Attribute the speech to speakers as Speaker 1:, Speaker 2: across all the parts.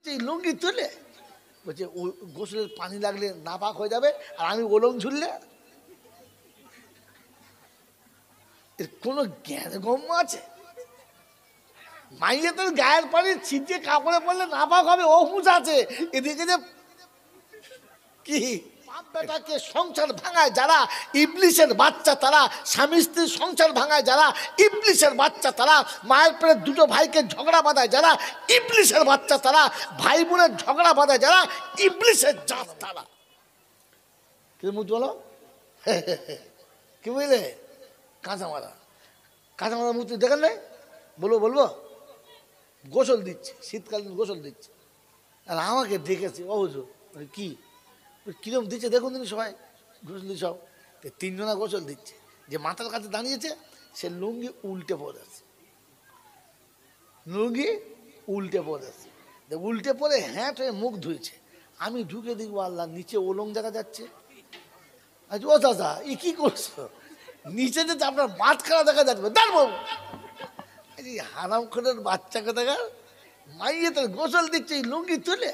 Speaker 1: এই লুঙ্গি তুলে বলছে ও গোসলের পানি লাগলে নাপাক হয়ে যাবে, আর আমি ওলং ঝুললে এর কোনো জ্ঞান গম্য আছে? মাইয়ে তোর গায়ের পানি ছিটিয়ে কাপড়ে পড়লে নাপাক হবে, ও হুঁশ আছে। এদিকে যে কি বাপ বেটাকে সংসার ভাঙায় যারা ইবলিশের বাচ্চা, তারা স্বামী স্ত্রীর সংসার ভাঙায় যারা ইবলিশের বাচ্চা, তারা মায়ের পেটে দুটো ভাইকে ঝগড়া বাঁধায় যারা ইবলিশের বাচ্চা, তারা ভাই বোনের ঝগড়া বাঁধায় যারা ইবলিশের জাত, তারা কি মুখ বলো কি বুঝলে? কাঁচামারা মূর্তি দেখেন নাই? বলবো গোসল দিচ্ছে, শীতকালীন গোসল দিচ্ছে, আর আমাকে ডেকেছে অবুঝো কি কিরম দিচ্ছে দেখুন তিনি সবাই গোসল দিচ্ছে সব। তিনজনা গোসল দিচ্ছে, যে মাথার কাছে দাঁড়িয়েছে সে লুঙ্গি উল্টে পড়েছে, উল্টে পড়ে হ্যাঁ হয়ে মুখ ধুয়েছে। আমি ঢুকে দেখবো আল্লাহ নিচে ওলং দেখা যাচ্ছে। আচ্ছা ও দাদা ই কি করছো? নিচে যেতে আপনার মাঝখানা দেখা যাচ্ছে, দাঁড়বো এই হারাম খোরের বাচ্চাকে দেখা মাইয়ে তোর গোসল দিচ্ছে এই লুঙ্গি তুলে,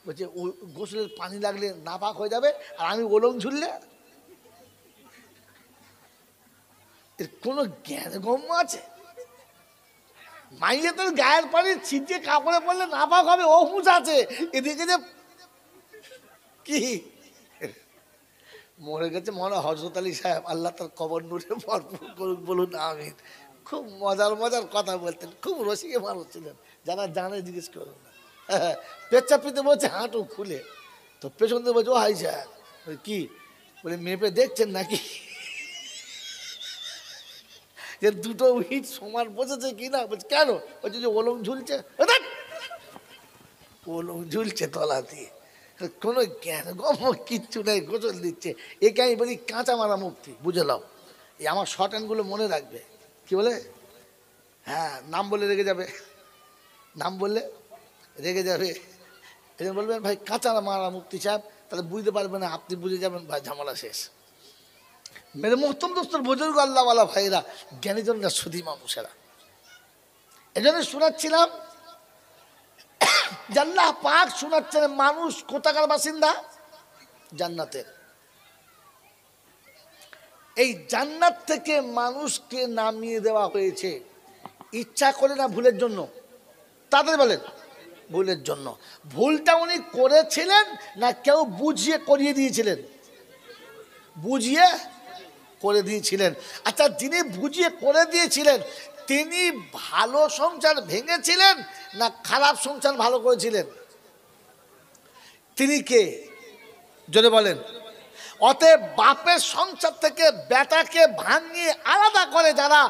Speaker 1: বলছে ও গোসলের পানি লাগলে নাপাক হয়ে যাবে, আর আমি ওলং ঝুললে এর কোনো জ্ঞান গম্য আছে? মাইয়ে তোর গায়ের পানি ছিটিয়ে কাপড়ে পড়লে নাপাক হবে, ও হুঁশ আছে। এদিকে যে কি মরে গেছে মনে হজরত আলী সাহেব, আল্লাহ তার কবর নূরে ভরপুর করুক, বলুন আমিন। খুব মজার কথা বলতেন, খুব রসিকে মানুষ ছিলেন, যারা জানে জিজ্ঞেস করুন না। পেচ্ছাপ পিতে বলছে হাঁটু খুলে, তো পেছন দিয়ে বলছে ও হাই সাহেব কি বলে মেপে দেখছেন নাকি যে দুটো ইট সমান বসেছে কিনা? বলছে কেন? বলছে যে ওলং ঝুলছে, ওলং ঝুলছে তলা দিয়ে, কোনো জ্ঞান গম কিচ্ছু নেই, গোসল দিচ্ছে। একে আমি বলি কাঁচা মারা মুক্তি, বুঝে নাও। এই আমার শর্ট হ্যান্ডগুলো মনে রাখবে। কি বলে? হ্যাঁ নাম বলে রেগে যাবে, নাম বললে রেগে যাবে। এই জন্য বলবেন ভাই কাঁচা মারা মুক্তি সাহেব, তাহলে বুঝতে পারবেন না, আপনি বুঝে যাবেন ভাই ঝামেলা শেষ। মেরে মোহতম দোস্তর বুজুর্গ আল্লাহওয়ালা ভাইরা, জ্ঞানীজনরা সুধী মানুষেরা, এজন্য শোনাচ্ছিলাম আল্লাহ পাক শোনাচ্ছেন মানুষ কোথাকার বাসিন্দা? জান্নাতের। এই জান্নাত থেকে মানুষকে নামিয়ে দেওয়া হয়েছে ইচ্ছা করে না ভুলের জন্য? তাদের বলেন ভুলের জন্য। ভুলটা উনি করেছিলেন না কেউ বুঝিয়ে করিয়ে দিয়েছিলেন? বুঝিয়ে করে দিয়েছিলেন। আচ্ছা যিনি বুঝিয়ে করে দিয়েছিলেন তিনি ভালো সংসার ভেঙেছিলেন না খারাপ সংসার ভালো করেছিলেন? তিনি কে জোরে বলেন। অতএব বাপের সংসার থেকে বেটাকে ভাঙিয়ে আলাদা করে যারা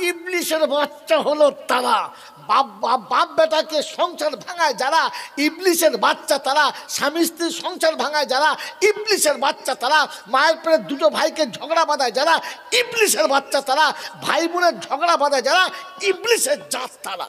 Speaker 1: ইবলিশের বাচ্চা হলো তারা, বাপ বেটাকে সংসার ভাঙায় যারা ইবলিশের বাচ্চা, তারা স্বামী স্ত্রীর সংসার ভাঙায় যারা ইবলিশের বাচ্চা, তারা মায়ের পেটে দুটো ভাইকে ঝগড়া বাঁধায় যারা ইবলিশের বাচ্চা, তারা ভাই বোনের ঝগড়া বাঁধায় যারা ইবলিশের জাত, তারা